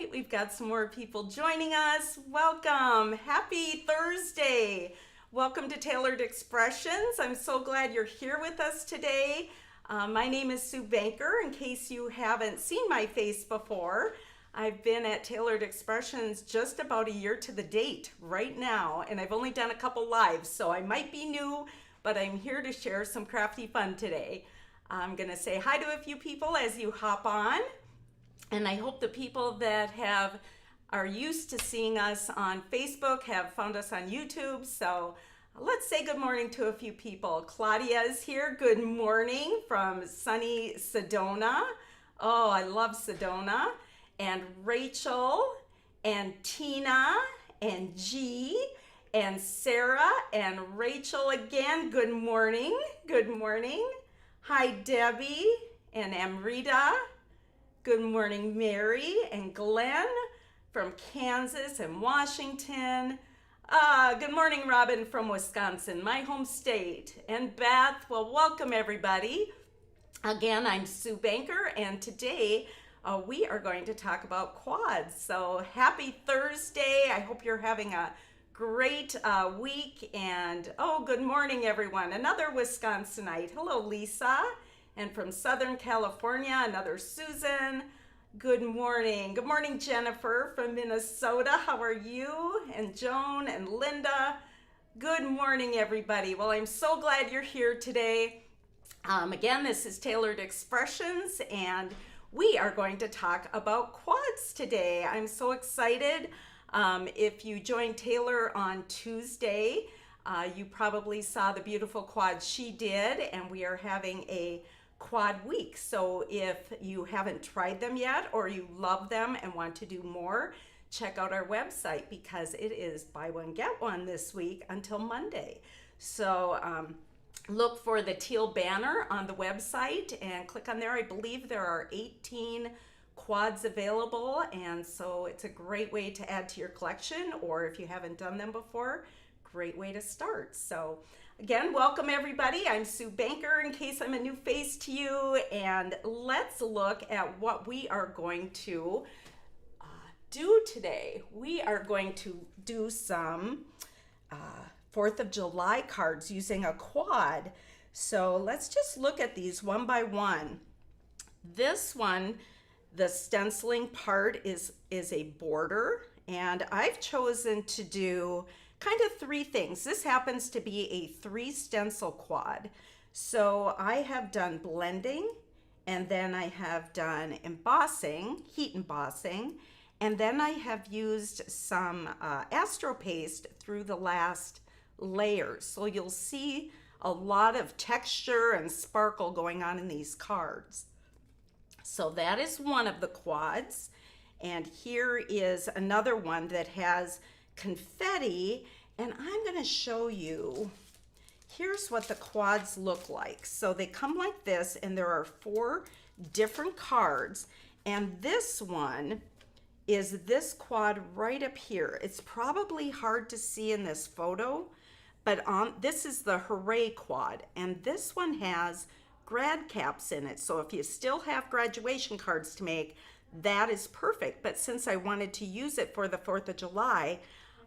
right, we've got some more people joining us. Welcome. Happy Thursday. Welcome to Tailored Expressions. I'm so glad you're here with us today. My name is Sue Banker. In case you haven't seen my face before, I've been at Tailored Expressions just about a year to the date right now, and I've only done a couple lives, so I might be new, but I'm here to share some crafty fun today. I'm going to say hi to a few people as you hop on. And I hope the people that are used to seeing us on Facebook have found us on YouTube. So let's say good morning to a few people. Claudia is here. Good morning from sunny Sedona. Oh, I love Sedona. And Rachel and Tina and G and Sarah and Rachel again. Good morning. Good morning. Hi, Debbie and Amrita. Good morning, Mary and Glenn from Kansas and Washington. Good morning, Robin from Wisconsin, my home state. And Beth, well, welcome everybody. Again, I'm Sue Banker, and today we are going to talk about quads. So happy Thursday. I hope you're having a great week. And oh, good morning, everyone. Another Wisconsinite. Hello, Lisa. And from Southern California, another Susan. Good morning. Good morning, Jennifer from Minnesota. How are you? And Joan and Linda. Good morning, everybody. Well, I'm so glad you're here today. Again, this is Tailored Expressions, and we are going to talk about quads today. I'm so excited. If you joined Taylor on Tuesday, you probably saw the beautiful quads she did, and we are having a quad week. So if you haven't tried them yet or you love them and want to do more, check out our website because it is buy one get one this week until Monday. So look for the teal banner on the website and click on there. I believe there are 18 quads available, and so it's a great way to add to your collection, or if you haven't done them before, great way to start. So again, welcome everybody. I'm Sue Banker, in case I'm a new face to you, and let's look at what we are going to do today. We are going to do some 4th of July cards using a quad. So let's just look at these one by one. This one, the stenciling part is a border, and I've chosen to do kind of 3 things. This happens to be a 3 stencil quad. So I have done blending, and then I have done embossing, heat embossing, and then I have used some astro paste through the last layers. So you'll see a lot of texture and sparkle going on in these cards. So that is one of the quads. And here is another one that has confetti, and I'm going to show you. Here's what the quads look like. So they come like this, and there are 4 different cards, and this one is this quad right up here. It's probably hard to see in this photo, but this is the Hooray quad, and this one has grad caps in it. So if you still have graduation cards to make, that is perfect. But since I wanted to use it for the 4th of July,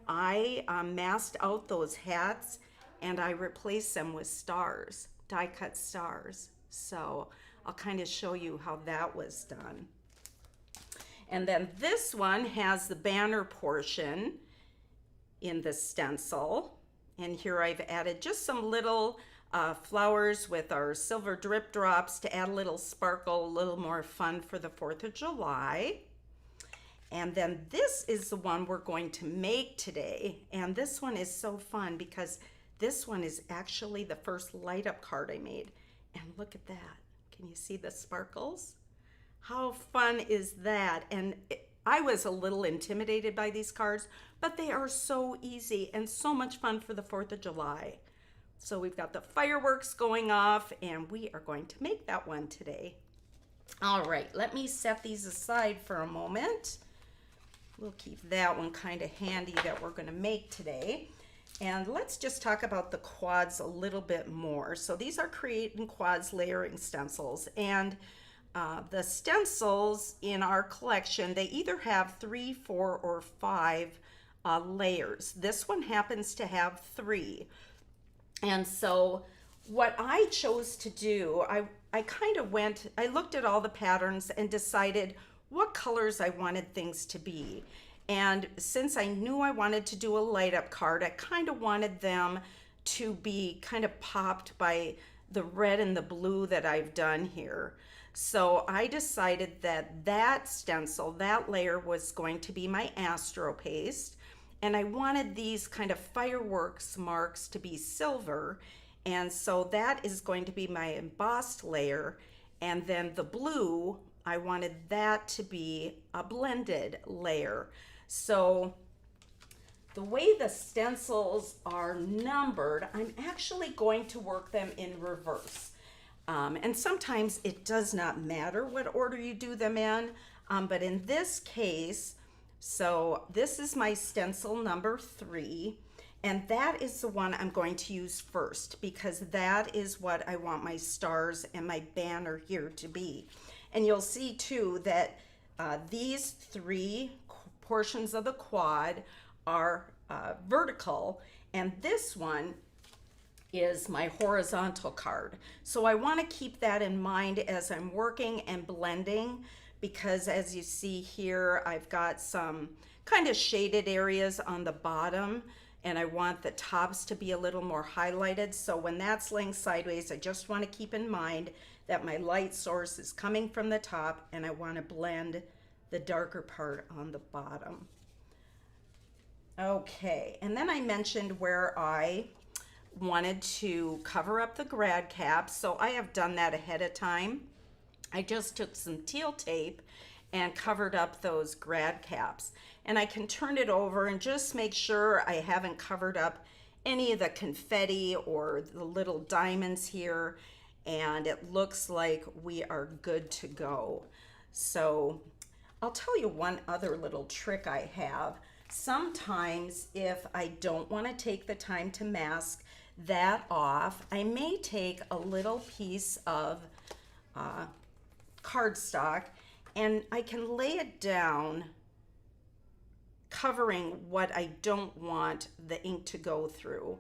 I masked out those hats and I replaced them with stars, die cut stars. So I'll kind of show you how that was done. And then this one has the banner portion in the stencil. And here I've added just some little flowers with our silver drip drops to add a little sparkle, a little more fun for the 4th of July. And then this is the one we're going to make today. And this one is so fun because this one is actually the first light up card I made. And look at that. Can you see the sparkles? How fun is that? And I was a little intimidated by these cards, but they are so easy and so much fun for the 4th of July. So we've got the fireworks going off, and we are going to make that one today. All right, let me set these aside for a moment. We'll keep that one kind of handy that we're going to make today. And let's just talk about the quads a little bit more. So these are Create-in-Quads Layering Stencils, and the stencils in our collection, they either have 3, 4, or 5 layers. This one happens to have 3. And so what I chose to do, I kind of I looked at all the patterns and decided what colors I wanted things to be. And since I knew I wanted to do a light up card, I kind of wanted them to be kind of popped by the red and the blue that I've done here. So I decided that that stencil, that layer, was going to be my astro paste. And I wanted these kind of fireworks marks to be silver. And so that is going to be my embossed layer. And then the blue, I wanted that to be a blended layer. So the way the stencils are numbered, I'm actually going to work them in reverse. And sometimes it does not matter what order you do them in, but in this case, so this is my stencil number 3, and that is the one I'm going to use first because that is what I want my stars and my banner here to be. And you'll see too that these 3 portions of the quad are vertical, and this one is my horizontal card. So I want to keep that in mind as I'm working and blending, because as you see here, I've got some kind of shaded areas on the bottom, and I want the tops to be a little more highlighted. So when that's laying sideways, I just want to keep in mind that my light source is coming from the top, and I want to blend the darker part on the bottom. Okay, and then I mentioned where I wanted to cover up the grad caps, so I have done that ahead of time. I just took some teal tape and covered up those grad caps, and I can turn it over and just make sure I haven't covered up any of the confetti or the little diamonds here, and it looks like we are good to go. So I'll tell you one other little trick I have. Sometimes if I don't want to take the time to mask that off, I may take a little piece of cardstock and I can lay it down, covering what I don't want the ink to go through.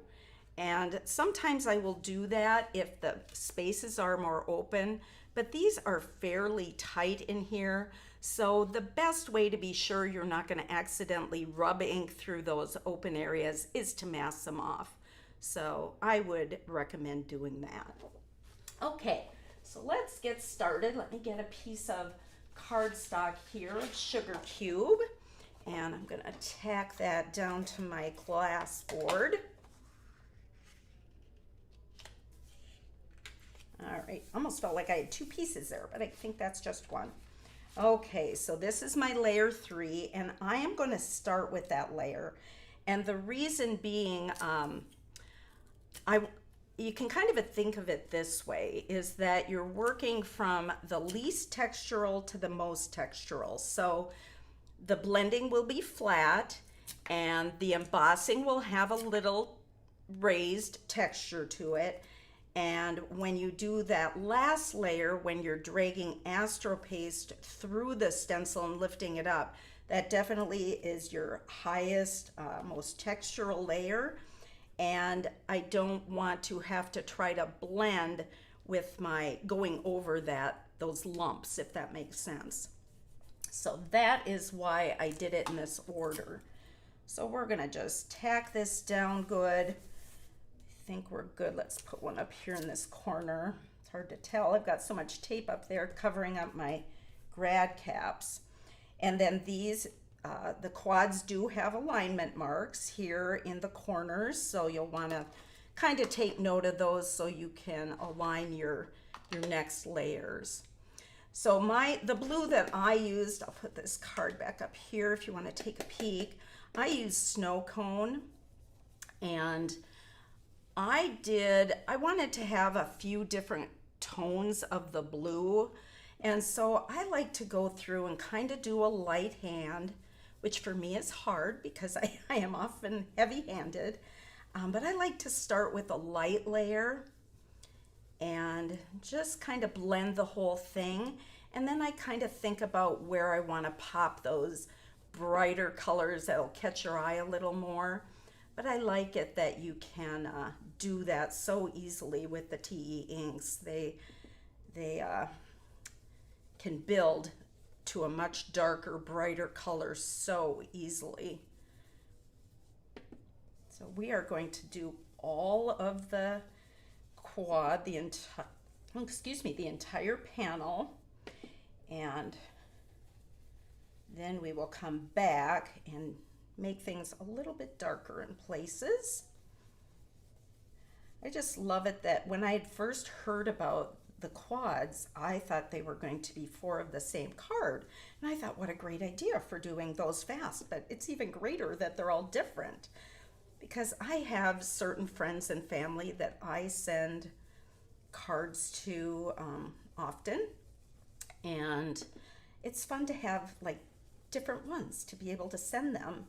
And sometimes I will do that if the spaces are more open, but these are fairly tight in here. So the best way to be sure you're not going to accidentally rub ink through those open areas is to mask them off. So I would recommend doing that. Okay, so let's get started. Let me get a piece of cardstock here, sugar cube, and I'm going to tack that down to my glass board. All right, almost felt like I had 2 pieces there, but I think that's just one. Okay, so this is my layer 3, and I am going to start with that layer. And the reason being, you can kind of think of it this way, is that you're working from the least textural to the most textural. So the blending will be flat, and the embossing will have a little raised texture to it. And when you do that last layer, when you're dragging astro paste through the stencil and lifting it up, that definitely is your highest, most textural layer. And I don't want to have to try to blend with my going over those lumps, if that makes sense. So that is why I did it in this order. So we're gonna just tack this down good. I think we're good. Let's put one up here in this corner. It's hard to tell. I've got so much tape up there covering up my grad caps. And then these, the quads do have alignment marks here in the corners, so you'll want to kind of take note of those so you can align your next layers. So the blue that I used, I'll put this card back up here if you want to take a peek. I used Snow Cone, and I wanted to have a few different tones of the blue, and so I like to go through and kind of do a light hand, which for me is hard because I am often heavy-handed, but I like to start with a light layer and just kind of blend the whole thing. And then I kind of think about where I want to pop those brighter colors that'll catch your eye a little more. But I like it that you can do that so easily with the TE inks. They can build to a much darker, brighter color so easily. So we are going to do all of the quad, the entire panel, and then we will come back and make things a little bit darker in places. I just love it that when I had first heard about the quads, I thought they were going to be 4 of the same card. And I thought, what a great idea for doing those fast. But it's even greater that they're all different, because I have certain friends and family that I send cards to often. And it's fun to have like different ones to be able to send them.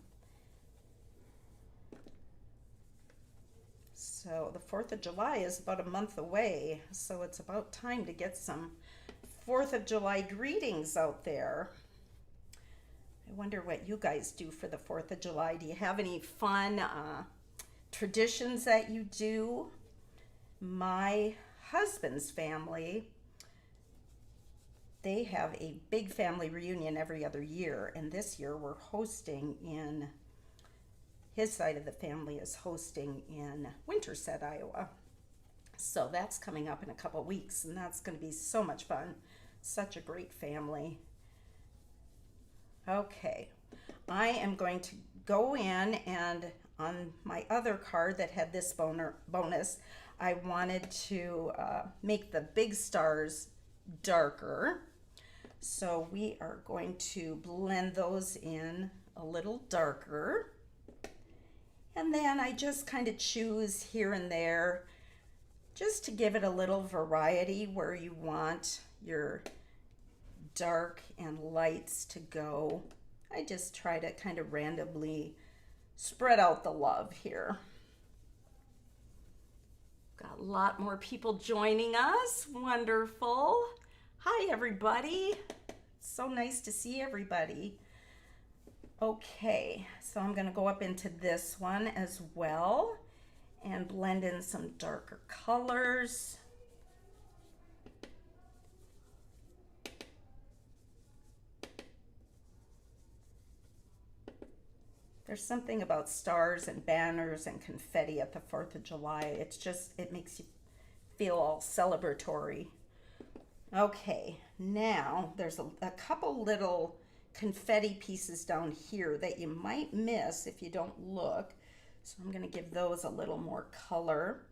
So the 4th of July is about a month away, so it's about time to get some 4th of July greetings out there. I wonder what you guys do for the 4th of July. Do you have any fun traditions that you do? My husband's family, they have a big family reunion every other year, and this year we're hosting in, his side of the family is hosting in Winterset, Iowa. So that's coming up in a couple weeks, and that's going to be so much fun. Such a great family. Okay, I am going to go in, and on my other card that had this bonus, I wanted to make the big stars darker. So we are going to blend those in a little darker. And then I just kind of choose here and there just to give it a little variety where you want your dark and lights to go. I just try to kind of randomly spread out the love here. Got a lot more people joining us. Wonderful. Hi, everybody. It's so nice to see everybody. Okay, so I'm going to go up into this one as well and blend in some darker colors. There's something about stars and banners and confetti at the 4th of July. It's just, it makes you feel all celebratory. Okay, now there's a couple little confetti pieces down here that you might miss if you don't look. So I'm going to give those a little more color.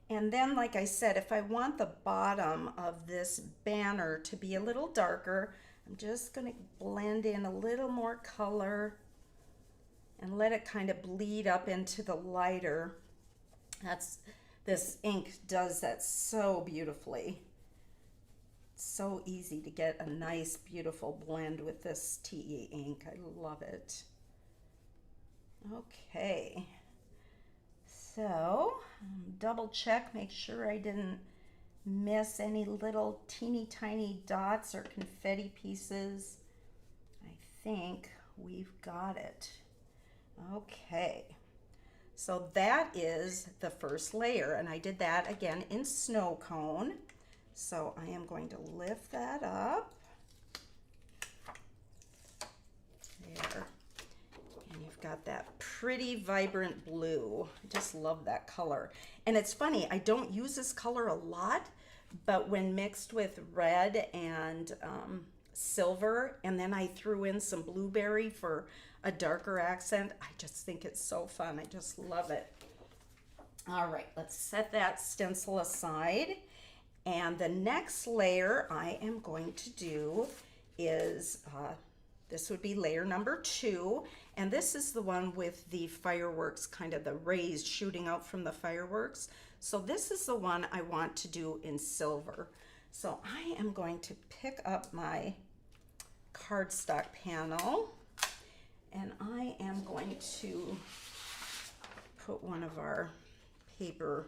And then, like I said, if I want the bottom of this banner to be a little darker, I'm just going to blend in a little more color and let it kind of bleed up into the lighter. This ink does that so beautifully. So easy to get a nice, beautiful blend with this TE ink. I love it. Okay, so double check, make sure I didn't miss any little teeny tiny dots or confetti pieces. I think we've got it. Okay, so that is the first layer, and I did that again in snow cone. So I am going to lift that up. There. And you've got that pretty vibrant blue. I just love that color. And it's funny, I don't use this color a lot, but when mixed with red and silver, and then I threw in some blueberry for a darker accent, I just think it's so fun. I just love it. All right, let's set that stencil aside. And the next layer I am going to do is, this would be layer number 2. And this is the one with the fireworks, kind of the rays shooting out from the fireworks. So this is the one I want to do in silver. So I am going to pick up my cardstock panel, and I am going to put one of our paper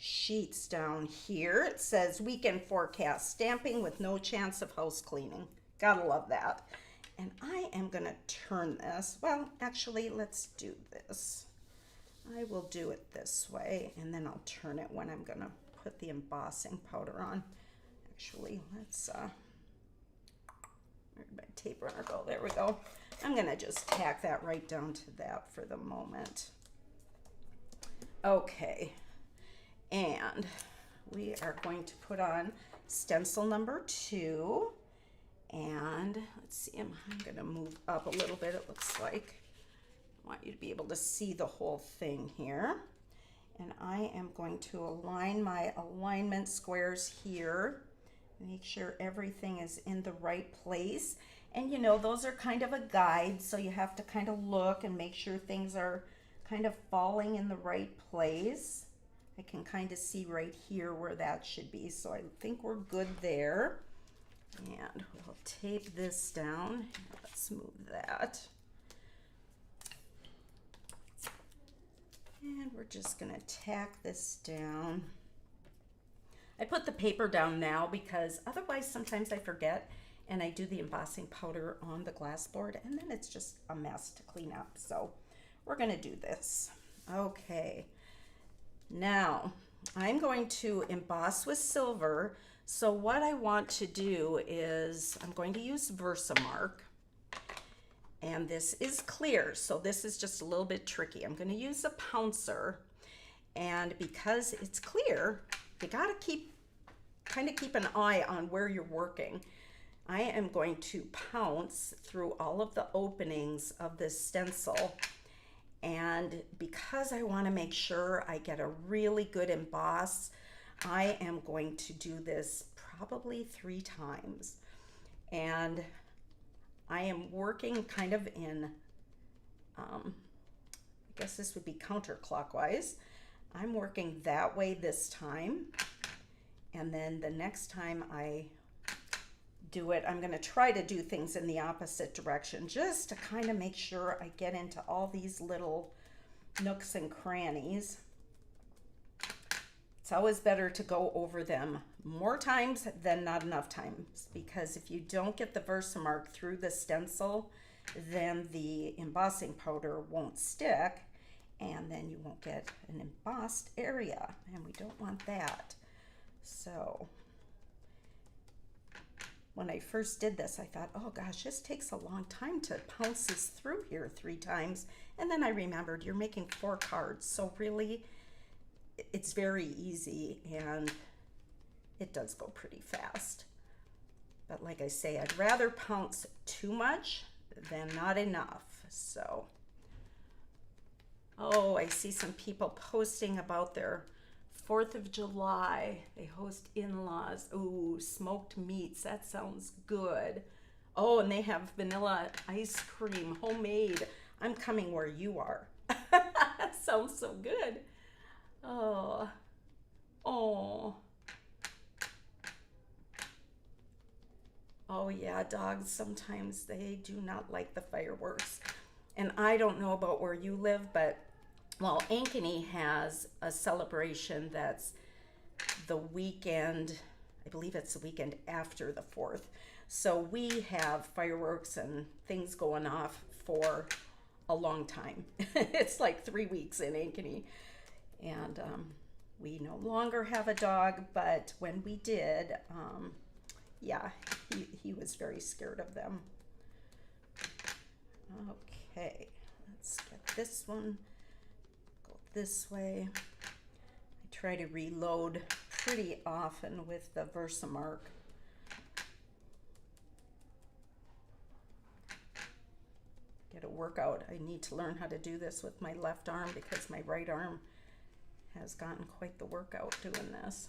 sheets down here. It says weekend forecast, stamping with no chance of house cleaning. Gotta love that. And I am gonna turn this. Well, actually, let's do this. I will do it this way, and then I'll turn it when I'm gonna put the embossing powder on. Actually, let's, where'd my tape runner go? There we go. I'm gonna just tack that right down to that for the moment. Okay, and we are going to put on stencil number 2. And let's see, I'm gonna move up a little bit, it looks like. I want you to be able to see the whole thing here. And I am going to align my alignment squares here. Make sure everything is in the right place. And you know, those are kind of a guide, so you have to kind of look and make sure things are kind of falling in the right place. I can kind of see right here where that should be, so I think we're good there. And we'll tape this down. Let's move that. And we're just gonna tack this down. I put the paper down now because otherwise sometimes I forget and I do the embossing powder on the glass board and then it's just a mess to clean up. So we're gonna do this. Okay, now I'm going to emboss with silver. So what I want to do is I'm going to use Versamark, and this is clear, so this is just a little bit tricky. I'm going to use a pouncer, and because it's clear, you got to kind of keep an eye on where you're working. I am going to pounce through all of the openings of this stencil, and because I want to make sure I get a really good emboss, I am going to do this probably 3 times. And I am working kind of in, I guess this would be counterclockwise. I'm working that way this time. And then the next time I do it, I'm gonna try to do things in the opposite direction just to kind of make sure I get into all these little nooks and crannies. It's always better to go over them more times than not enough times, because if you don't get the Versamark through the stencil, then the embossing powder won't stick and then you won't get an embossed area, and we don't want that. So when I first did this, I thought, oh gosh, this takes a long time to pounce this through here 3 times. And then I remembered you're making 4 cards, so really it's very easy and it does go pretty fast. But like I say, I'd rather pounce too much than not enough. So, oh, I see some people posting about their 4th of July. They host in-laws. Ooh, smoked meats. That sounds good. Oh, and they have vanilla ice cream, homemade. I'm coming where you are. That sounds so good. Oh, oh. Oh yeah, dogs, sometimes they do not like the fireworks. And I don't know about where you live, but well, Ankeny has a celebration that's the weekend, I believe it's the weekend after the 4th. So we have fireworks and things going off for a long time. It's like 3 weeks in Ankeny. And we no longer have a dog, but when we did, yeah, he was very scared of them. Okay, let's get this one, go this way. I try to reload pretty often with the Versamark. Get a workout. I need to learn how to do this with my left arm because my right arm has gotten quite the workout doing this.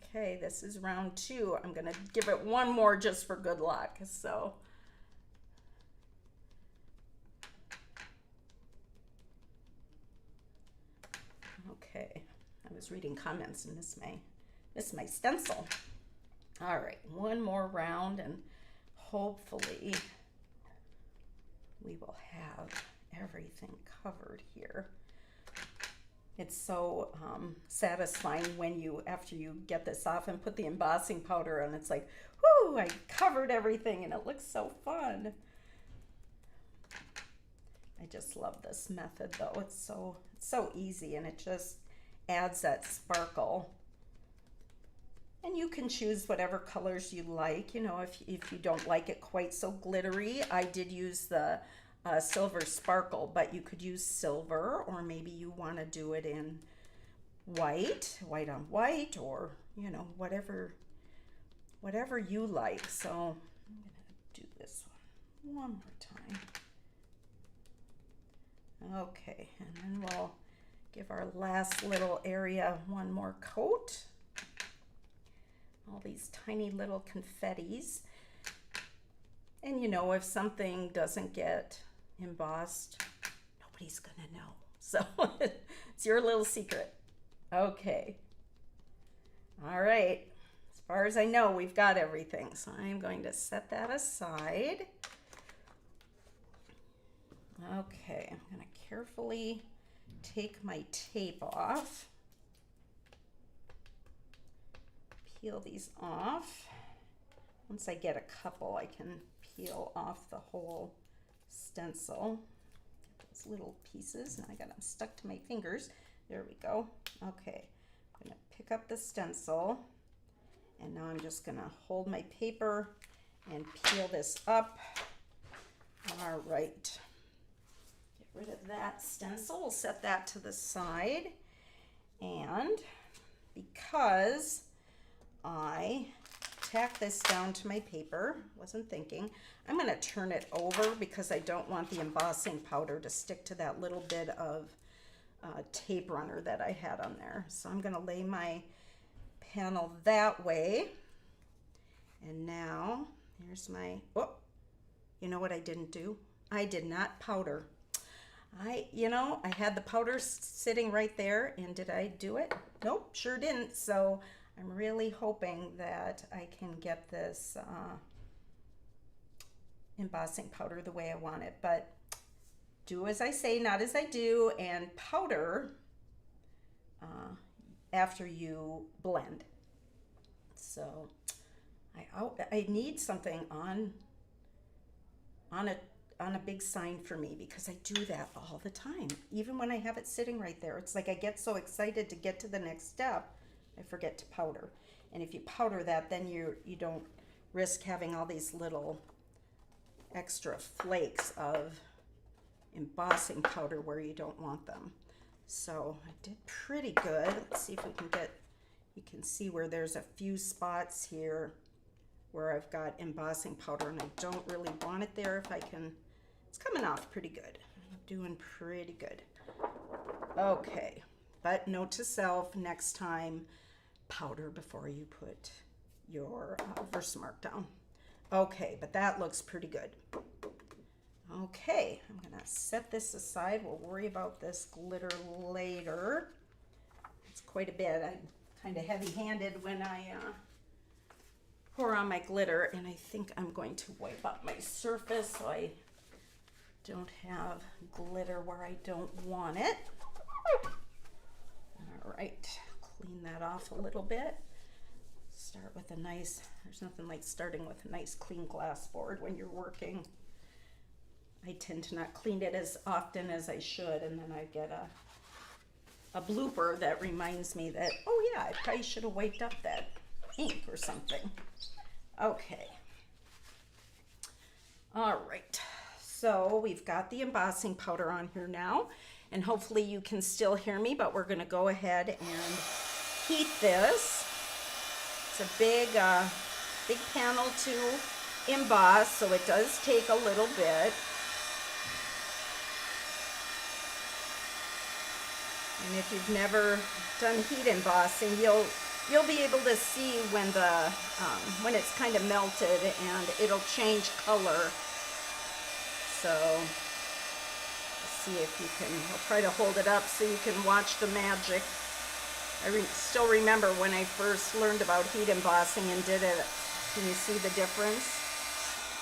Okay, this is round 2. I'm gonna give it one more just for good luck. So, okay, I was reading comments and missed my stencil. All right, one more round and hopefully we will have everything covered here. It's so satisfying when after you get this off and put the embossing powder on, it's like, whoo, I covered everything and it looks so fun. I just love this method though. It's so easy and it just adds that sparkle. And you can choose whatever colors you like. You know, if you don't like it quite so glittery, I did use the silver sparkle, but you could use silver, or maybe you want to do it in white on white, or you know, whatever you like. So I'm gonna do this one more time. Okay, and then we'll give our last little area one more coat. All these tiny little confettis. And you know, if something doesn't get embossed, nobody's gonna know. So it's your little secret. Okay. All right. As far as I know, we've got everything. So I'm going to set that aside. Okay, I'm gonna carefully take my tape off. Peel these off. Once I get a couple, I can peel off the whole stencil. Get those little pieces. Now I got them stuck to my fingers. There we go. Okay, I'm gonna pick up the stencil, and now I'm just gonna hold my paper and peel this up. All right. Get rid of that stencil. We'll set that to the side. And because I tack this down to my paper, wasn't thinking, I'm going to turn it over because I don't want the embossing powder to stick to that little bit of tape runner that I had on there. So I'm going to lay my panel that way. And now here's my, oh, you know what I didn't do? I did not powder. I had the powder sitting right there, and did I do it? Nope, sure didn't. So I'm really hoping that I can get this embossing powder the way I want it, but do as I say, not as I do, and powder after you blend. So I need something on a big sign for me, because I do that all the time. Even when I have it sitting right there, it's like I get so excited to get to the next step, I forget to powder. And if you powder that, then you don't risk having all these little extra flakes of embossing powder where you don't want them. So I did pretty good. Let's see if we can you can see where there's a few spots here where I've got embossing powder and I don't really want it there. If I can, it's coming off pretty good. I'm doing pretty good. Okay, but note to self, next time, powder before you put your Versamark down. Okay, but that looks pretty good. Okay, I'm gonna set this aside. We'll worry about this glitter later. It's quite a bit. I'm kind of heavy-handed when I pour on my glitter, and I think I'm going to wipe up my surface so I don't have glitter where I don't want it. All right, clean that off a little bit. Start with a nice, there's nothing like starting with a nice clean glass board when you're working. I tend to not clean it as often as I should, and then I get a blooper that reminds me that, oh yeah, I probably should have wiped up that ink or something. Okay. All right. So we've got the embossing powder on here now, and hopefully you can still hear me, but we're going to go ahead and heat this. It's a big panel to emboss, so it does take a little bit. And if you've never done heat embossing, you'll be able to see when it's kind of melted, and it'll change color. So let's see if you can. I'll try to hold it up so you can watch the magic. I still remember when I first learned about heat embossing and did it. Can you see the difference?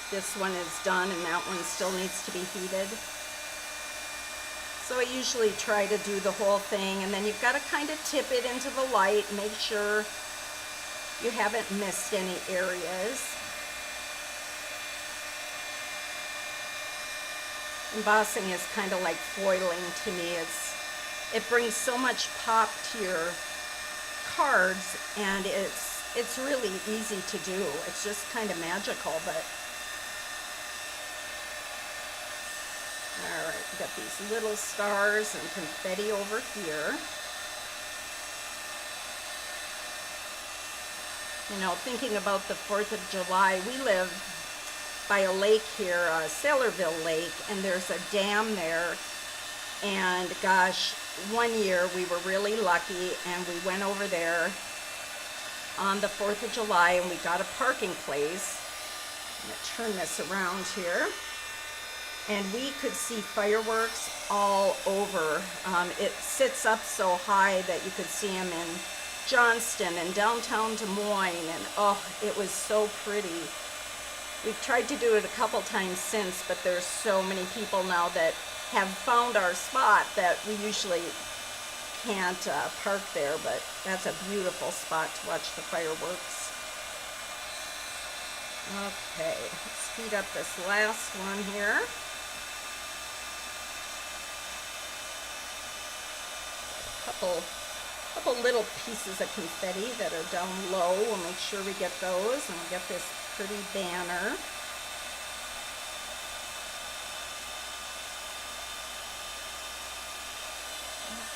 This one is done, and that one still needs to be heated. So I usually try to do the whole thing, and then you've got to kind of tip it into the light, make sure you haven't missed any areas. Embossing is kind of like foiling to me. It brings so much pop to your cards, and it's really easy to do. It's just kind of magical, but all right, we got these little stars and confetti over here. You know, thinking about the 4th of July, we live by a lake here, Saylorville Lake, and there's a dam there. And gosh, one year we were really lucky, and we went over there on the 4th of July, and we got a parking place. I'm going to turn this around here. And we could see fireworks all over. It sits up so high that you could see them in Johnston and downtown Des Moines, and oh, it was so pretty. We've tried to do it a couple times since, but there's so many people now that have found our spot that we usually can't park there, but that's a beautiful spot to watch the fireworks. Okay, let's speed up this last one here. Couple little pieces of confetti that are down low. We'll make sure we get those, and we'll get this pretty banner.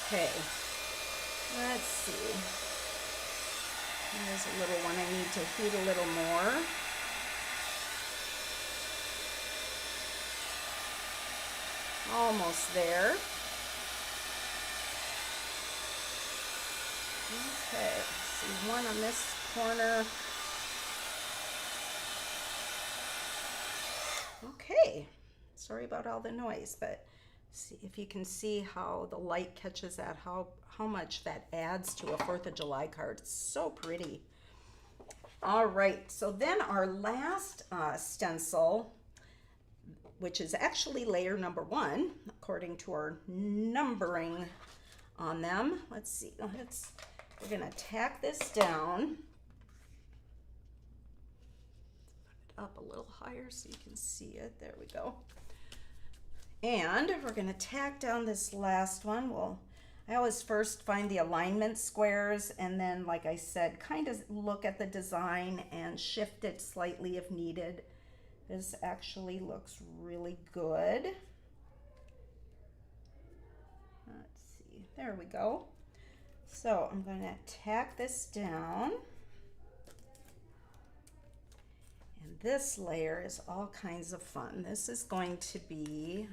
Okay, let's see. There's a little one I need to heat a little more. Almost there. Okay, see one on this corner. Okay, sorry about all the noise, but see if you can see how the light catches that, how much that adds to a 4th of July card. It's so pretty. All right, so then our last stencil, which is actually layer number 1, according to our numbering on them. Let's see, we're gonna tack this down. Put it up a little higher so you can see it. There we go. And we're gonna tack down this last one. Well, I always first find the alignment squares, and then, like I said, kind of look at the design and shift it slightly if needed. This actually looks really good. Let's see, there we go. So I'm going to tack this down, and this layer is all kinds of fun. This is going to be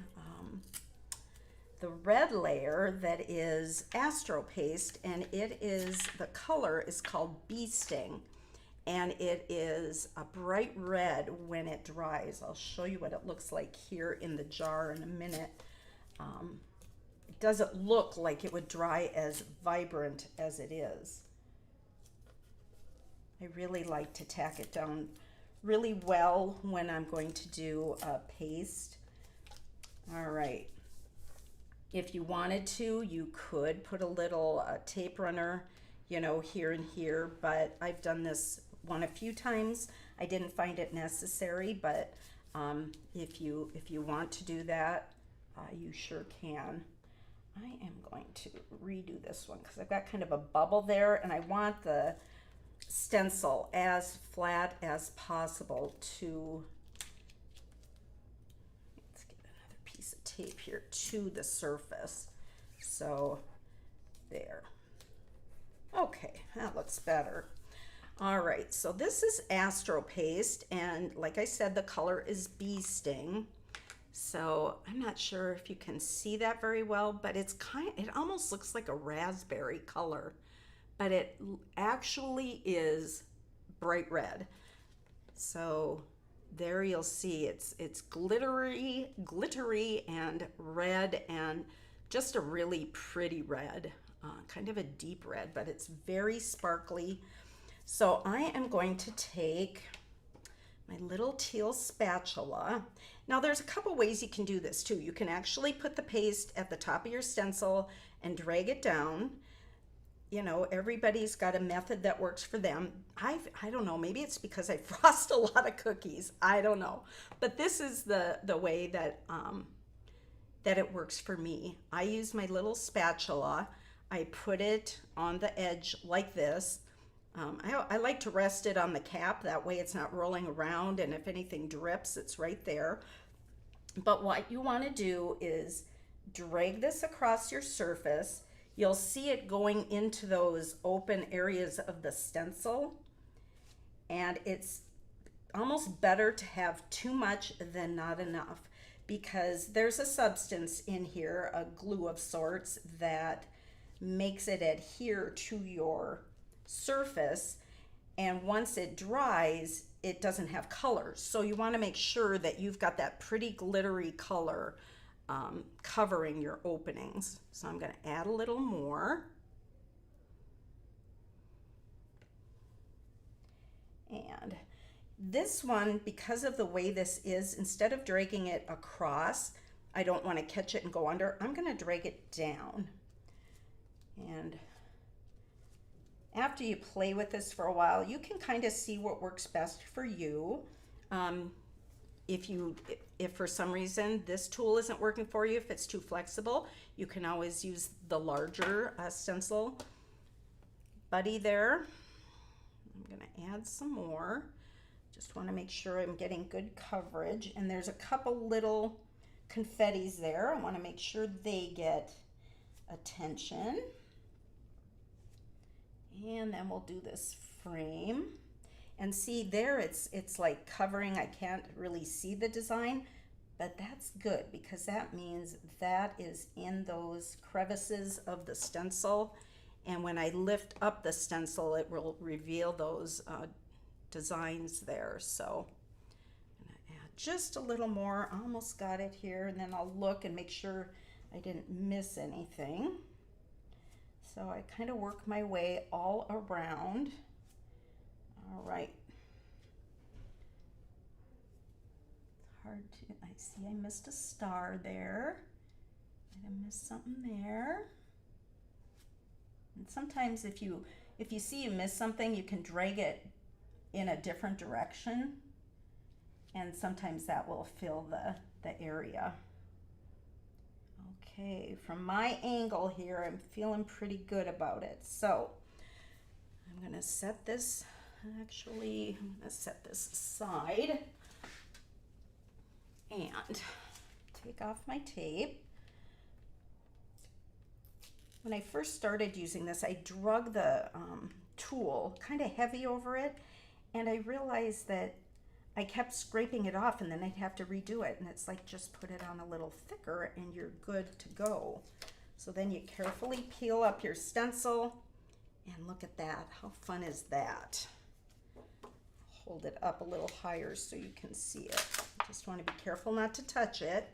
the red layer that is astro paste, and the color is called Bee Sting, and it is a bright red when it dries. I'll show you what it looks like here in the jar in a minute. It doesn't look like it would dry as vibrant as it is. I really like to tack it down really well when I'm going to do a paste. All right. If you wanted to, you could put a little tape runner, you know, here and here, but I've done this one a few times. I didn't find it necessary, but if you want to do that, you sure can. I am going to redo this one because I've got kind of a bubble there, and I want the stencil as flat as possible to, let's get another piece of tape here to the surface. So there. Okay, that looks better. All right, so this is astro paste, and like I said, the color is Bee Sting. So I'm not sure if you can see that very well, but it almost looks like a raspberry color, but it actually is bright red. So there you'll see it's glittery and red, and just a really pretty red, kind of a deep red, but it's very sparkly. So I am going to take my little teal spatula. Now there's a couple ways you can do this too. You can actually put the paste at the top of your stencil and drag it down. You know, everybody's got a method that works for them. I don't know, maybe it's because I frost a lot of cookies. I don't know. But this is the way that it works for me. I use my little spatula. I put it on the edge like this. I like to rest it on the cap. That way it's not rolling around, and if anything drips, it's right there. But what you want to do is drag this across your surface. You'll see it going into those open areas of the stencil, and it's almost better to have too much than not enough, because there's a substance in here, a glue of sorts, that makes it adhere to your surface, and once it dries, it doesn't have colors. So you want to make sure that you've got that pretty glittery color covering your openings. So I'm going to add a little more. And this one, because of the way this is, instead of dragging it across, I don't want to catch it and go under, I'm going to drag it down. And after you play with this for a while, you can kind of see what works best for you. If for some reason this tool isn't working for you, if it's too flexible, you can always use the larger stencil buddy there. I'm going to add some more. Just want to make sure I'm getting good coverage. And there's a couple little confettis there. I want to make sure they get attention. And then we'll do this frame. And see there, it's like covering. I can't really see the design, but that's good because that means that is in those crevices of the stencil. And when I lift up the stencil, it will reveal those designs there. So I'm gonna add just a little more. Almost got it here, and then I'll look and make sure I didn't miss anything. So I kind of work my way all around. All right. It's hard to, I see I missed a star there. I missed something there. And sometimes if you see you miss something, you can drag it in a different direction, and sometimes that will fill the area. Okay, from my angle here, I'm feeling pretty good about it. So I'm gonna set this, actually, I'm gonna set this aside and take off my tape. When I first started using this, I drug the tool kind of heavy over it, and I realized that I kept scraping it off, and then I'd have to redo it, and it's like, just put it on a little thicker and you're good to go. So then you carefully peel up your stencil, and look at that. How fun is that? Hold it up a little higher so you can see it. Just want to be careful not to touch it.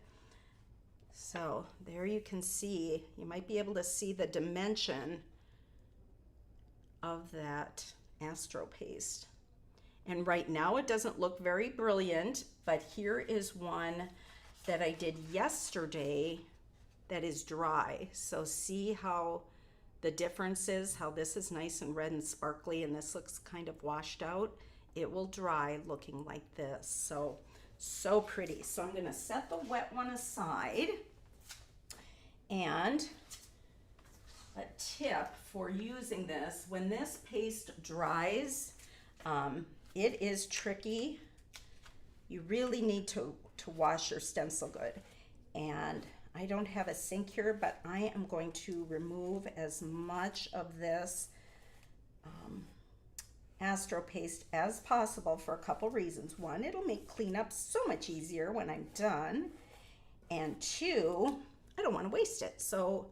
So there you can see, you might be able to see the dimension of that astro paste. And right now it doesn't look very brilliant, but here is one that I did yesterday that is dry. So see how the difference is, how this is nice and red and sparkly, and this looks kind of washed out. It will dry looking like this. So pretty. So I'm gonna set the wet one aside. And a tip for using this, when this paste dries, it is tricky. You really need to wash your stencil good. And I don't have a sink here, but I am going to remove as much of this astro paste as possible for a couple reasons. One, it'll make cleanup so much easier when I'm done. And two, I don't want to waste it. So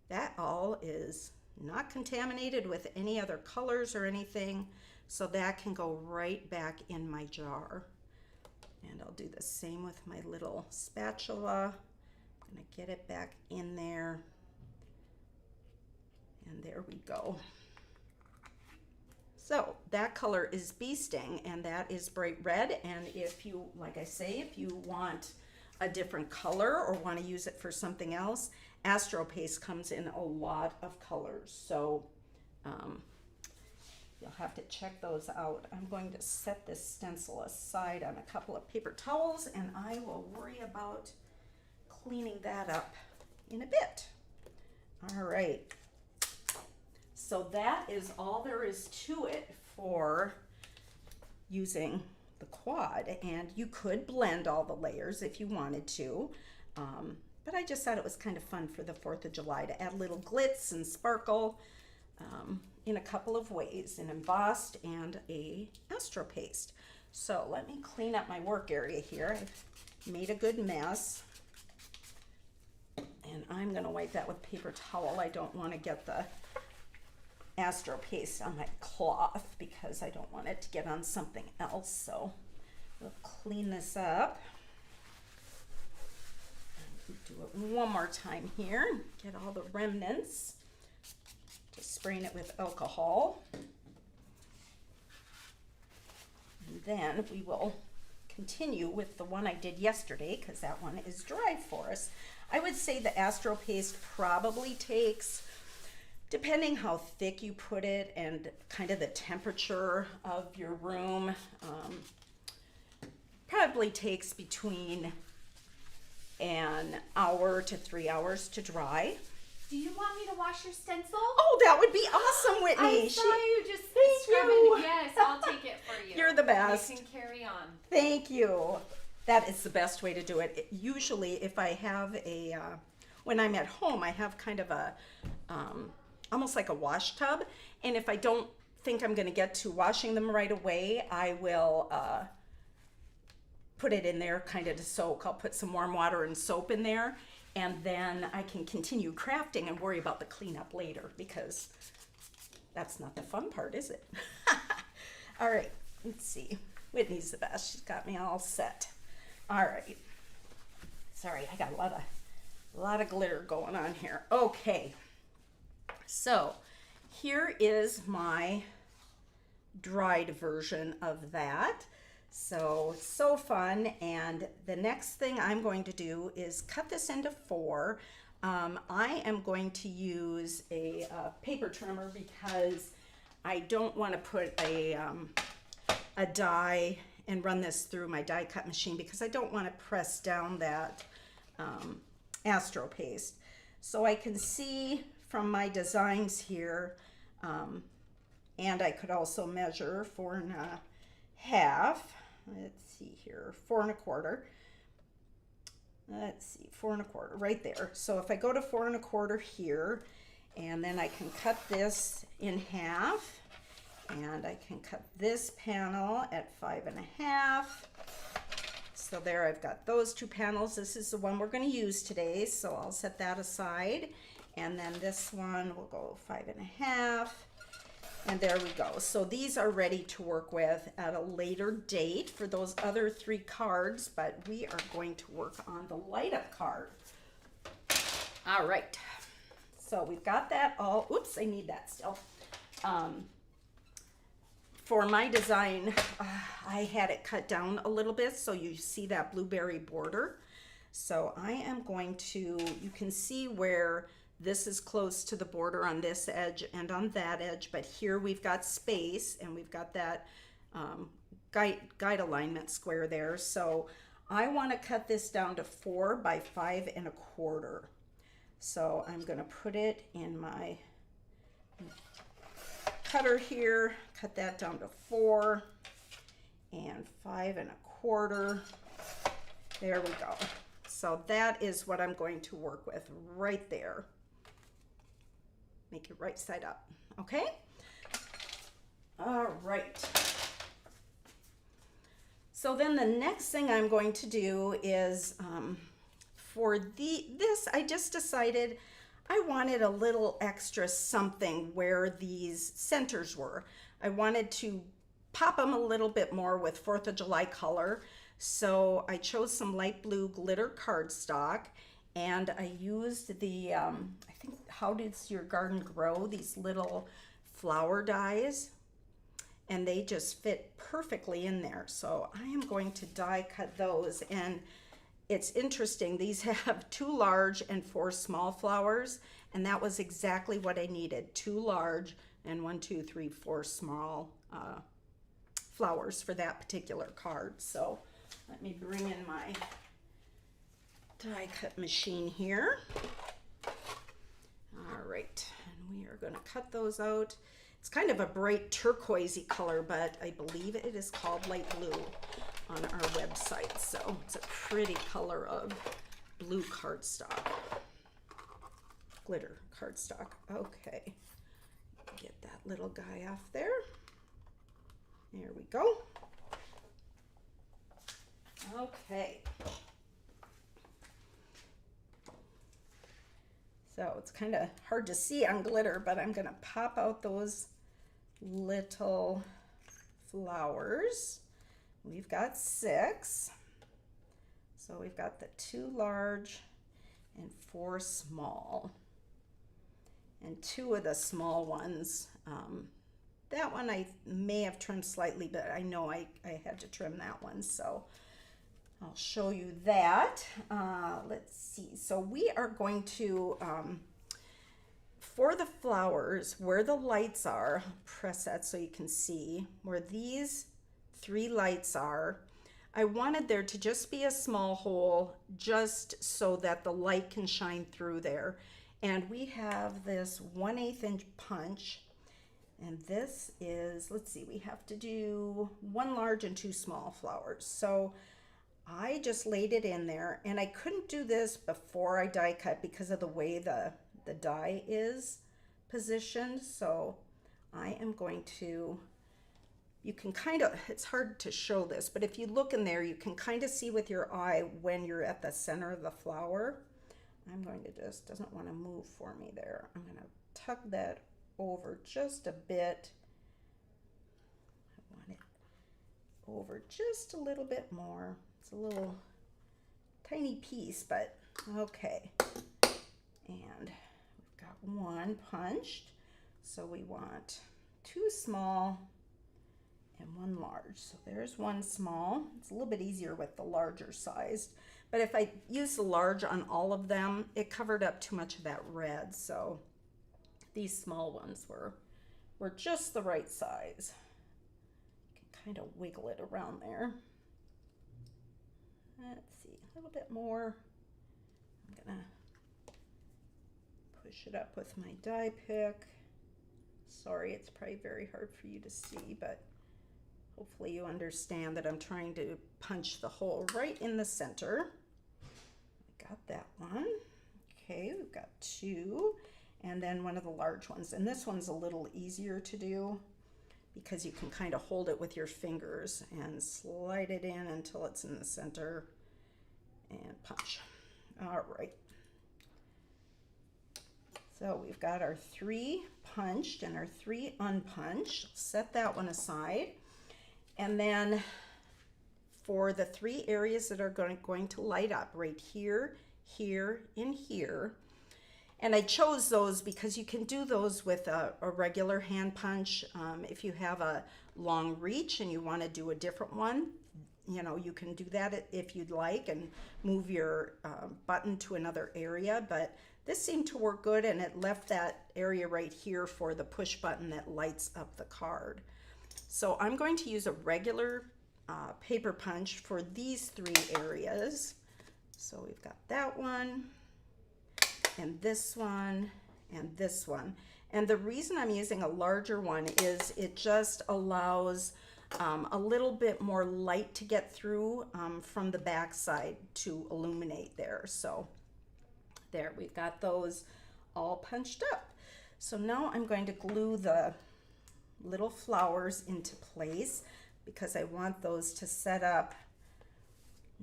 that all is not contaminated with any other colors or anything. So that can go right back in my jar. And I'll do the same with my little spatula. I'm gonna get it back in there. And there we go. So that color is Bee Sting, and that is bright red. And if you, like I say, if you want a different color or want to use it for something else, Astro Paste comes in a lot of colors. So you'll have to check those out. I'm going to set this stencil aside on a couple of paper towels, and I will worry about cleaning that up in a bit. All right. So that is all there is to it for using the quad, and you could blend all the layers if you wanted to, but I just thought it was kind of fun for the 4th of July to add a little glitz and sparkle in a couple of ways, an embossed and a Astro Paste. So let me clean up my work area here. I've made a good mess, and I'm going to wipe that with paper towel. I don't want to get the Astro Paste on my cloth because I don't want it to get on something else. So we'll clean this up. Do it one more time here. Get all the remnants. Just spraying it with alcohol. And then we will continue with the one I did yesterday because that one is dry for us. I would say the Astro Paste probably takes, depending how thick you put it and kind of the temperature of your room, probably takes between an hour to 3 hours to dry. Do you want me to wash your stencil? Oh, that would be awesome, Whitney. I saw you just Thank scrubbing. you. Yes, I'll take it for you. You're the best. You can carry on. Thank you. That is the best way to do it. Usually if I have a, when I'm at home, I have kind of a, almost like a wash tub. And if I don't think I'm going to get to washing them right away, I will put it in there kind of to soak. I'll put some warm water and soap in there, and then I can continue crafting and worry about the cleanup later, because that's not the fun part, is it? All right, let's see. Whitney's the best. She's got me all set. All right. Sorry, I got a lot of glitter going on here. Okay. So here is my dried version of that. So fun. And the next thing I'm going to do is cut this into 4. I am going to use a paper trimmer because I don't want to put a die and run this through my die cut machine because I don't want to press down that Astro Paste. So I can see from my designs here, and I could also measure 4 1/2. Let's see here, 4 1/4. Let's see, 4 1/4 right there. So if I go to 4 1/4 here, and then I can cut this in half, and I can cut this panel at 5 1/2. So there I've got those 2 panels. This is the one we're going to use today, so I'll set that aside. And then this one will go 5 1/2. And there we go. So these are ready to work with at a later date for those other 3 cards, but we are going to work on the light up card. All right. So we've got that all. Oops, I need that still. For my design, I had it cut down a little bit so you see that blueberry border. So I am going to, you can see where this is close to the border on this edge and on that edge, but here we've got space and we've got that guide alignment square there. So I want to cut this down to 4 by 5 1/4. So I'm going to put it in my cutter here, cut that down to 4 and 5 1/4. There we go. So that is what I'm going to work with right there. Make it right side up, okay? All right. So then the next thing I'm going to do is for this, I just decided I wanted a little extra something where these centers were. I wanted to pop them a little bit more with 4th of July color. So I chose some light blue glitter cardstock, and I used the, I think, How Does Your Garden Grow? These little flower dies. and they just fit perfectly in there. So I am going to die cut those, and it's interesting, these have 2 large and 4 small flowers, and that was exactly what I needed. 2 large and 1, 2, 3, 4 small flowers for that particular card. So let me bring in my die cut machine here. All right, and we are going to cut those out. It's kind of a bright turquoisey color, but I believe it is called light blue on our website. So it's a pretty color of blue cardstock, glitter cardstock. Okay, get that little guy off there. There we go. Okay. So it's kind of hard to see on glitter, but I'm going to pop out those little flowers. We've got 6. So we've got the 2 large and 4 small. And 2 of the small ones, that one I may have trimmed slightly, but I know I had to trim that one. So I'll show you that. Let's see. So we are going to, for the flowers, where the lights are, I'll press that so you can see where these 3 lights are. I wanted there to just be a small hole just so that the light can shine through there. And we have this 1/8 inch punch. And this is, let's see, we have to do 1 large and 2 small flowers. So I just laid it in there, and I couldn't do this before I die cut because of the way the die is positioned. So I am going to, you can kind of, it's hard to show this, but if you look in there, you can kind of see with your eye when you're at the center of the flower. I'm going to just, doesn't want to move for me there. I'm going to tuck that over just a bit. I want it over just a little bit more. It's a little tiny piece, but okay. And we've got 1 punched. So we want 2 small and 1 large. So there's 1 small. It's a little bit easier with the larger sized. But if I use the large on all of them, it covered up too much of that red. So these small ones were just the right size. You can kind of wiggle it around there. Let's see, a little bit more. I'm gonna push it up with my die pick. Sorry, it's probably very hard for you to see, but hopefully you understand that I'm trying to punch the hole right in the center. Got that one. Okay, we've got 2, and then 1 of the large ones. And this one's a little easier to do because you can kind of hold it with your fingers and slide it in until it's in the center and punch. All right. So we've got our 3 punched and our 3 unpunched. Set that one aside. And then for the 3 areas that are going to light up, right here, here, and here. And I chose those because you can do those with a regular hand punch. If you have a long reach and you want to do a different one, you know, you can do that if you'd like and move your button to another area. But this seemed to work good, and it left that area right here for the push button that lights up the card. So I'm going to use a regular paper punch for these 3 areas. So we've got that one, and this one, and this one. And the reason I'm using a larger one is it just allows a little bit more light to get through from the back side to illuminate there. So there, we've got those all punched up. So now I'm going to glue the little flowers into place because I want those to set up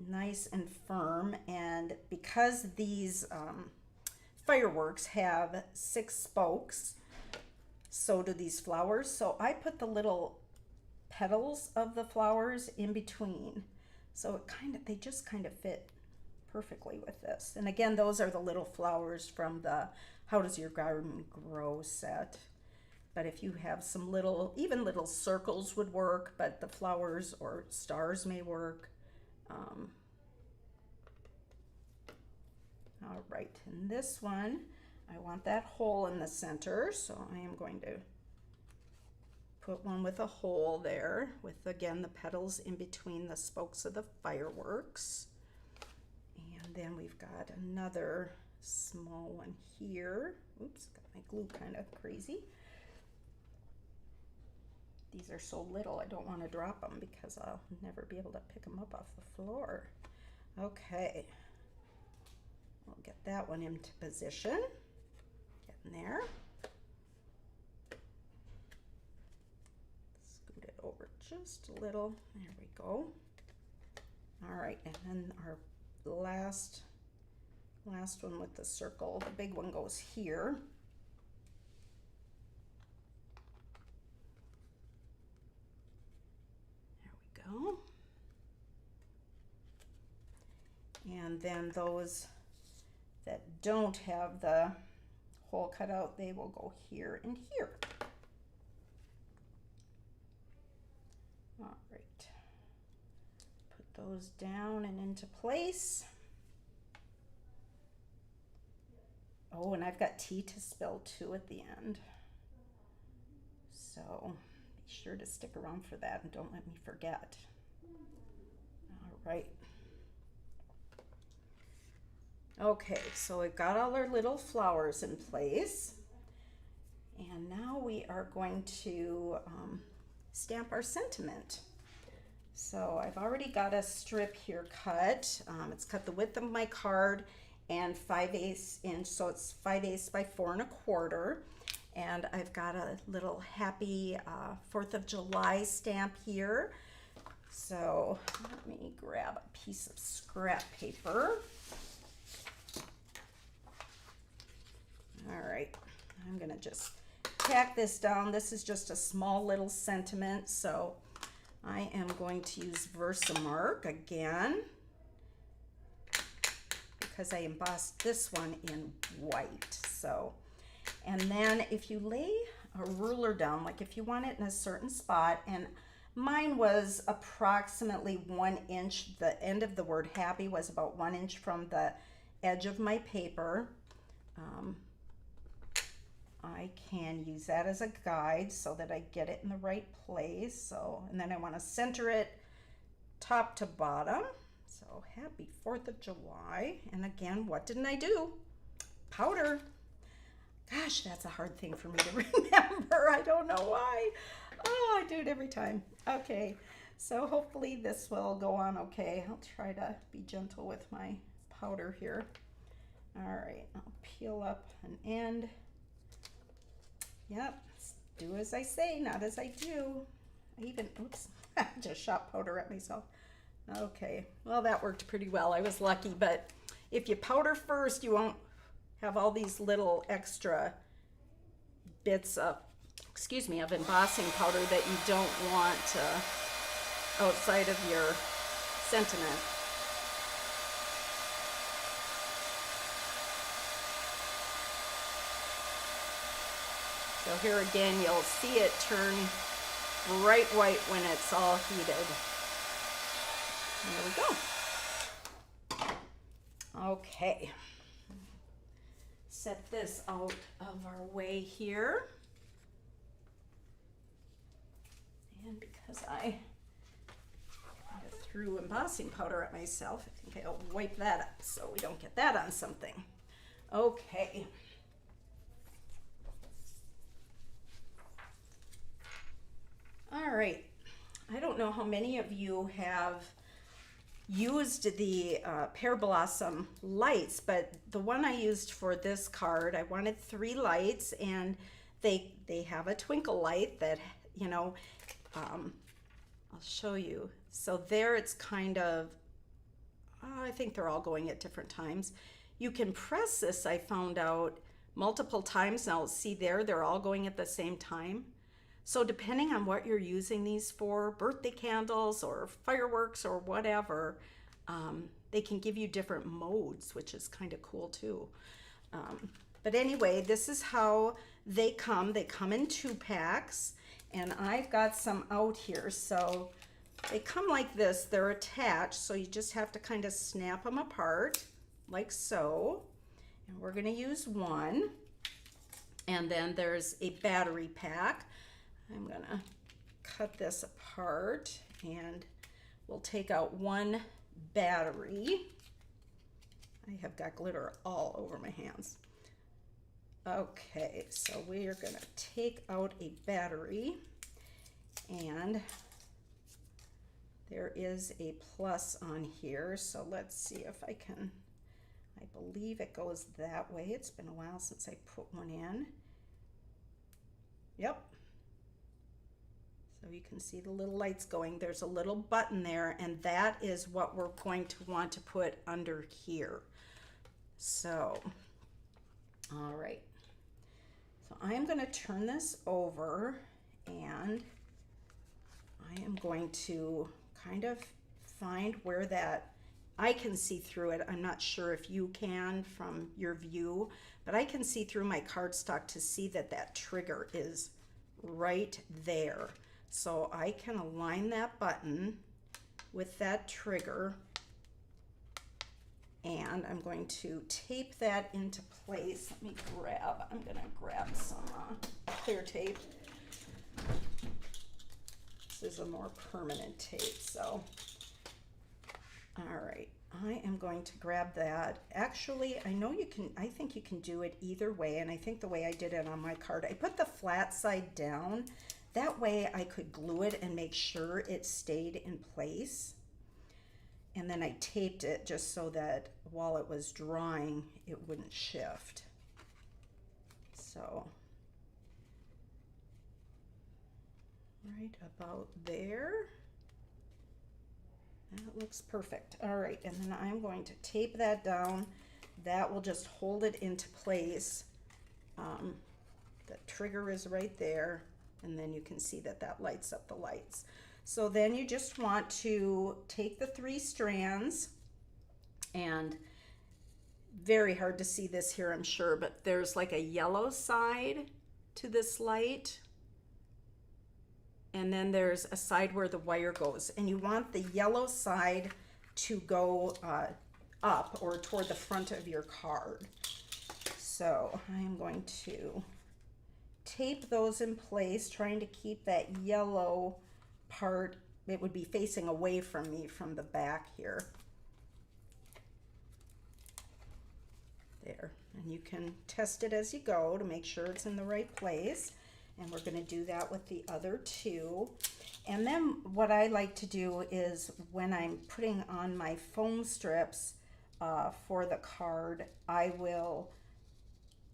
nice and firm. And because these fireworks have 6 spokes, so do these flowers. So I put the little petals of the flowers in between. So it they just kind of fit perfectly with this. And again, those are the little flowers from the How Does Your Garden Grow set. But if you have some little, even little circles would work, but the flowers or stars may work. All right, and this one, I want that hole in the center, so I am going to put one with a hole there with, again, the petals in between the spokes of the fireworks. And then we've got another small one here. Oops, got my glue kind of crazy. These are so little, I don't want to drop them because I'll never be able to pick them up off the floor. Okay, we'll get that one into position. Get in there. Scoot it over just a little. There we go. All right, and then our last one with the circle, the big one goes here. There we go. And then those that don't have the hole cut out, they will go here and here. All right, put those down and into place. Oh, and I've got tea to spill too at the end. So be sure to stick around for that and don't let me forget. All right. Okay, so we've got all our little flowers in place. And now we are going to stamp our sentiment. So I've already got a strip here cut. It's cut the width of my card and 5/8 inch, so it's 5/8 by 4 1/4. And I've got a little happy 4th of July stamp here. So let me grab a piece of scrap paper. All right, I'm gonna just tack this down. This is just a small little sentiment, so I am going to use Versamark again because I embossed this one in white. So, and then if you lay a ruler down, like if you want it in a certain spot, and mine was approximately 1 inch, the end of the word happy was about 1 inch from the edge of my paper. I can use that as a guide so that I get it in the right place. So, and then I want to center it top to bottom. So happy 4th of July. And again, what didn't I do? Powder. Gosh, that's a hard thing for me to remember. I don't know why. Oh, I do it every time. Okay, so hopefully this will go on okay. I'll try to be gentle with my powder here. All right, I'll peel up an end. Yep, do as I say, not as I do. I even, oops, I just shot powder at myself. Okay, well that worked pretty well. I was lucky, but if you powder first, you won't have all these little extra bits of, of embossing powder that you don't want outside of your sentiment. So here again, you'll see it turn bright white when it's all heated. There we go. Okay. Set this out of our way here. And because I threw embossing powder at myself, I think I'll wipe that up so we don't get that on something. Okay. All right, I don't know how many of you have used the pear blossom lights, but the one I used for this card, I wanted 3 lights, and they have a twinkle light that, you know, I'll show you. So there it's kind of, I think they're all going at different times. You can press this, I found out, multiple times. Now see there, they're all going at the same time. So depending on what you're using these for, birthday candles or fireworks or whatever, they can give you different modes, which is kind of cool too. But anyway, this is how they come in 2-packs, and I've got some out here. So they come like this, they're attached, so you just have to kind of snap them apart like so. And we're going to use one. And then there's a battery pack. I'm going to cut this apart, and we'll take out one battery. I have got glitter all over my hands. Okay, so we are going to take out a battery, and there is a plus on here, so let's see if I can. I believe it goes that way. It's been a while since I put one in. Yep. So you can see the little lights going. There's a little button there, and that is what we're going to want to put under here. So, all right. So I am going to turn this over, and I am going to kind of find where that, I can see through it. I'm not sure if you can from your view, but I can see through my cardstock to see that that trigger is right there. So I can align that button with that trigger, and I'm going to tape that into place. I'm going to grab some clear tape. This is a more permanent tape, so. All right, I am going to grab that. Actually, I think you can do it either way, and I think the way I did it on my card, I put the flat side down. That way I could glue it and make sure it stayed in place. And then I taped it just so that while it was drying, it wouldn't shift. So, right about there. That looks perfect. All right, and then I'm going to tape that down. That will just hold it into place. The trigger is right there, and then you can see that that lights up the lights. So then you just want to take the 3 strands, and very hard to see this here, I'm sure, but there's like a yellow side to this light. And then there's a side where the wire goes, and you want the yellow side to go up or toward the front of your card. So I'm going to tape those in place, trying to keep that yellow part, it would be facing away from me from the back here. There, and you can test it as you go to make sure it's in the right place. And we're going to do that with the other 2. And then what I like to do is when I'm putting on my foam strips for the card, I will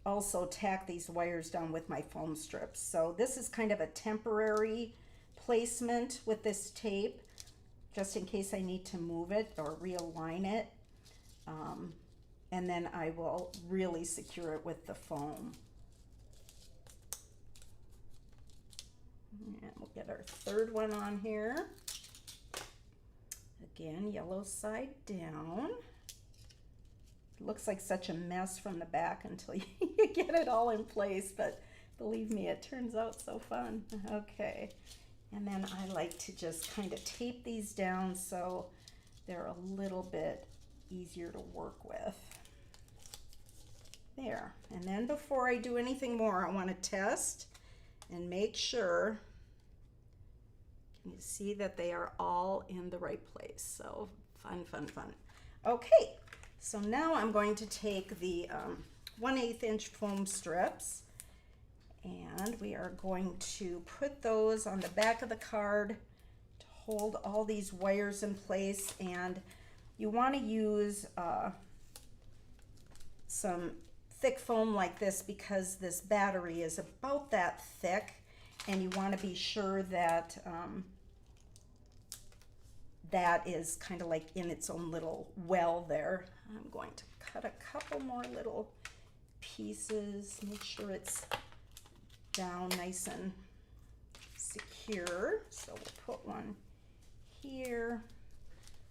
also tack these wires down with my foam strips. So this is kind of a temporary placement with this tape, just in case I need to move it or realign it. And then I will really secure it with the foam. And we'll get our 3rd one on here. Again, yellow side down. It looks like such a mess from the back until you get it all in place, but believe me, it turns out so fun. Okay, and then I like to just kind of tape these down so they're a little bit easier to work with. There, and then before I do anything more, I want to test and make sure. Can you see that they are all in the right place? So fun, fun, fun. Okay, so now I'm going to take the 1/8 inch foam strips, and we are going to put those on the back of the card to hold all these wires in place. And you want to use some thick foam like this, because this battery is about that thick, and you want to be sure that that is kind of like in its own little well there. I'm going to cut a couple more little pieces, make sure it's down nice and secure. So we'll put one here.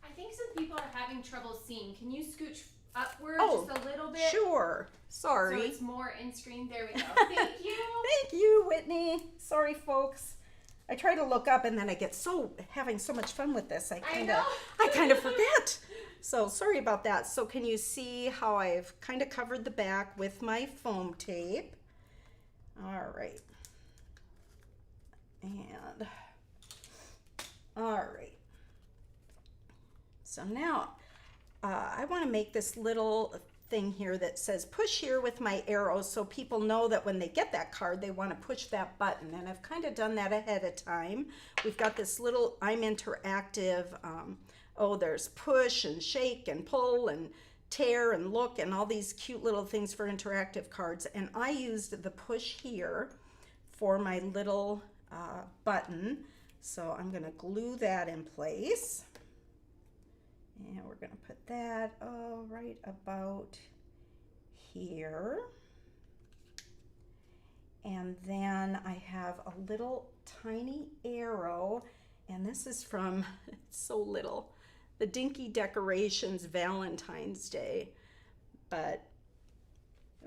I think some people are having trouble seeing. Can you scooch upward Oh, just a little bit. Sure. Sorry. So it's more in stream. There we go. Thank you. Thank you, Whitney. Sorry, folks. I try to look up and then I get having so much fun with this. I kind of forget. So sorry about that. So can you see how I've kind of covered the back with my foam tape? All right. And all right. So now I want to make this little thing here that says push here with my arrows so people know that when they get that card they want to push that button, and I've kind of done that ahead of time. We've got this little I'm interactive, there's push and shake and pull and tear and look and all these cute little things for interactive cards, and I used the push here for my little button. So I'm going to glue that in place. And we're going to put that right about here. And then I have a little tiny arrow, and this is from, it's so little, the Dinky Decorations Valentine's Day. But,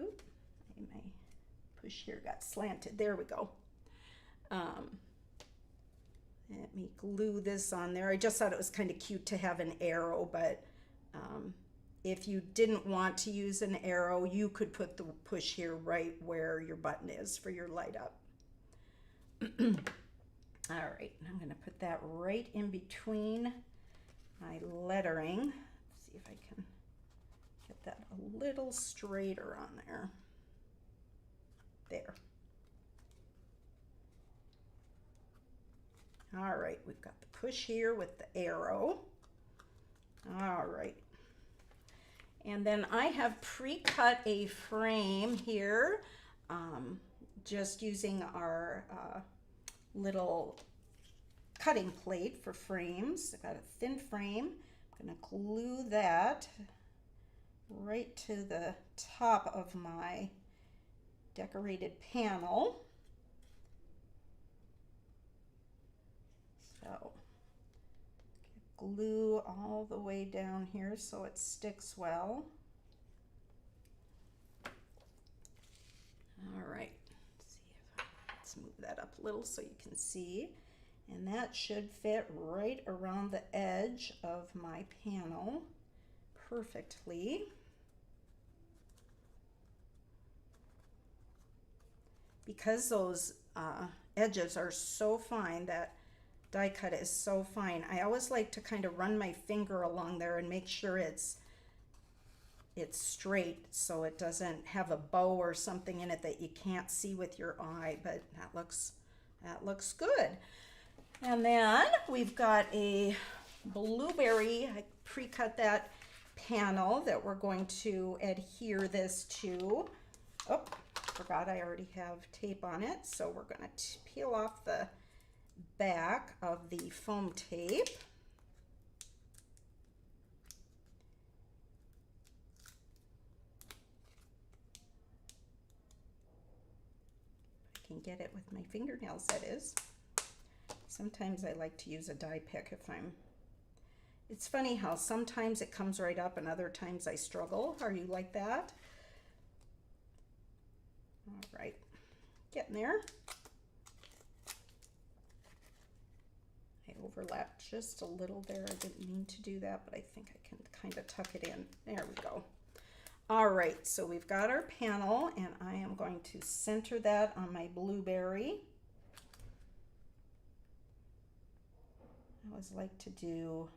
oop, my push here got slanted. There we go. Let me glue this on there. I just thought it was kind of cute to have an arrow, but if you didn't want to use an arrow, you could put the push here right where your button is for your light up. All right, I'm going to put that right in between my lettering. Let's see if I can get that a little straighter on there. There. All right, we've got the push here with the arrow. All right. And then I have pre-cut a frame here, just using our little cutting plate for frames. I've got a thin frame. I'm gonna glue that right to the top of my decorated panel. So glue all the way down here so it sticks well. All right, let's move that up a little so you can see. And that should fit right around the edge of my panel perfectly. Because those edges are so fine, that die cut is so fine, I always like to kind of run my finger along there and make sure it's straight so it doesn't have a bow or something in it that you can't see with your eye, but that looks good. And then we've got a blueberry. I pre-cut that panel that we're going to adhere this to. Oh, forgot I already have tape on it, so we're going to peel off the back of the foam tape. I can get it with my fingernails, that is. Sometimes I like to use a die pick if it's funny how sometimes it comes right up and other times I struggle. Are you like that? All right, getting there. I overlapped just a little there. I didn't mean to do that, but I think I can kind of tuck it in. There we go. All right, so we've got our panel, and I am going to center that on my blueberry. I always like to do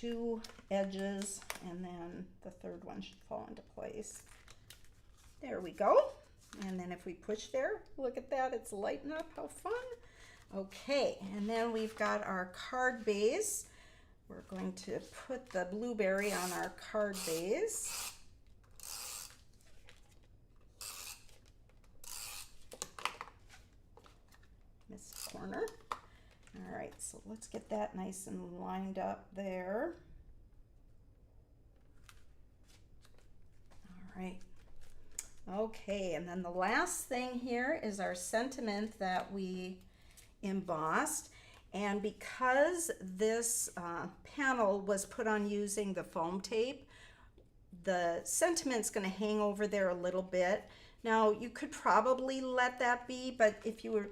2 edges, and then the third one should fall into place. There we go. And then if we push there, look at that, it's lighting up. How fun. Okay, and then we've got our card base. We're going to put the blueberry on our card base. Missed a corner. All right, so let's get that nice and lined up there. All right. Okay, and then the last thing here is our sentiment that we embossed. And because this panel was put on using the foam tape, the sentiment's going to hang over there a little bit. Now you could probably let that be, but if you're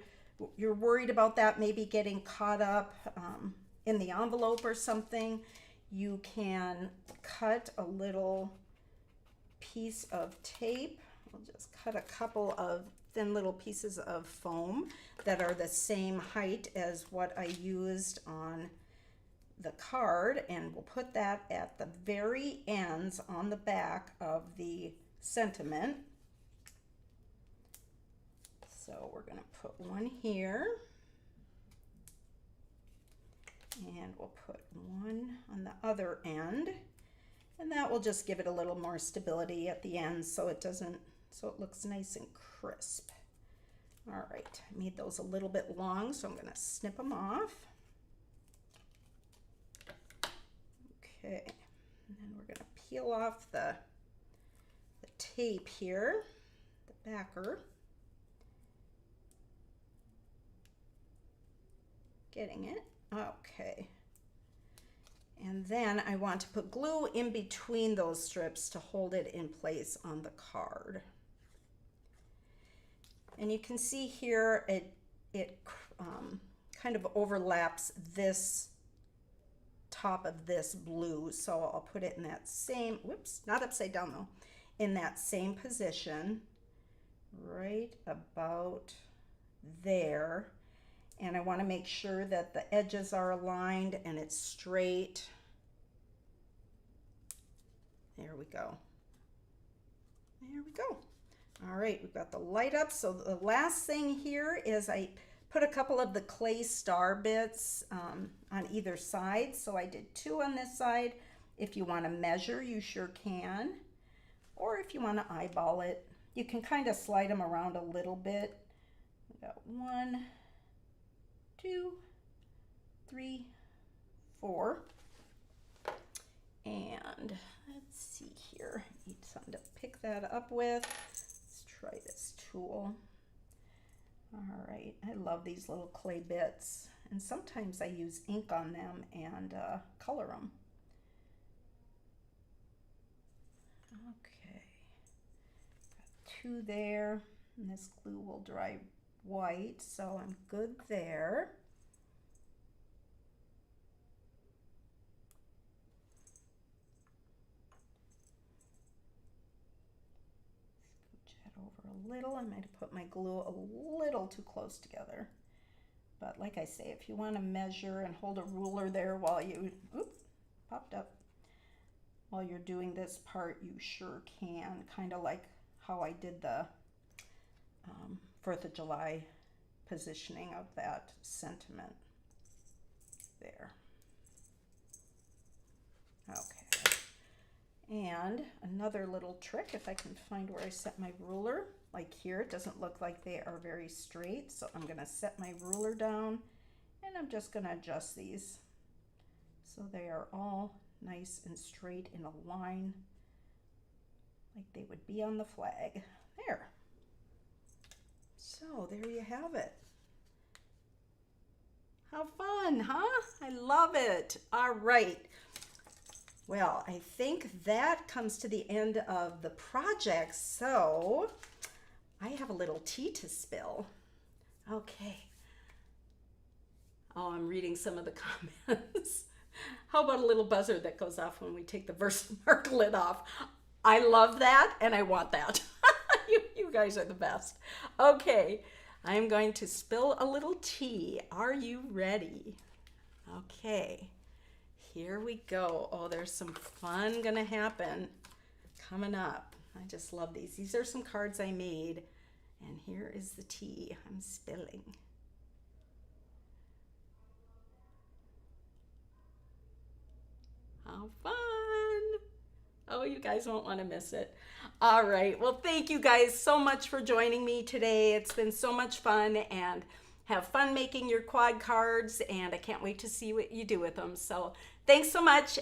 worried about that maybe getting caught up in the envelope or something, you can cut a little piece of tape. I'll just cut a couple of thin little pieces of foam that are the same height as what I used on the card, and we'll put that at the very ends on the back of the sentiment. So we're going to put one here, and we'll put one on the other end, and that will just give it a little more stability at the end so it looks nice and crisp. All right, I made those a little bit long, so I'm going to snip them off. Okay, and then we're going to peel off the tape here, the backer. Getting it? Okay. And then I want to put glue in between those strips to hold it in place on the card. And you can see here it kind of overlaps this top of this blue, so I'll put it in that same, whoops, not upside down though, in that same position right about there. And I want to make sure that the edges are aligned and it's straight. There we go. There we go. All right, we've got the light up. So the last thing here is I put a couple of the clay star bits on either side. So I did 2 on this side. If you want to measure, you sure can. Or if you want to eyeball it, you can kind of slide them around a little bit. We got 1, 2, 3, 4. And let's see here. I need something to pick that up with. Let's try this tool. All right, I love these little clay bits, and sometimes I use ink on them and color them. Okay, got 2 there, and this glue will dry white, so I'm good there. Over a little. I might have put my glue a little too close together, but like I say, if you want to measure and hold a ruler there while you, oops, popped up, while you're doing this part, you sure can, kind of like how I did the 4th of July positioning of that sentiment there. Okay. And another little trick, if I can find where I set my ruler, like here, it doesn't look like they are very straight, so I'm going to set my ruler down and I'm just going to adjust these so they are all nice and straight in a line like they would be on the flag. There. So there you have it. How fun, huh? I love it. All right. Well, I think that comes to the end of the project, so I have a little tea to spill. Okay. Oh, I'm reading some of the comments. How about a little buzzer that goes off when we take the Versamark lid off? I love that, and I want that. You guys are the best. Okay, I'm going to spill a little tea. Are you ready? Okay. Here we go. Oh, there's some fun gonna happen coming up. I just love these. These are some cards I made, and here is the tea I'm spilling. How fun! Oh, you guys won't want to miss it. All right. Well, thank you guys so much for joining me today. It's been so much fun, and have fun making your quad cards, and I can't wait to see what you do with them. So thanks so much.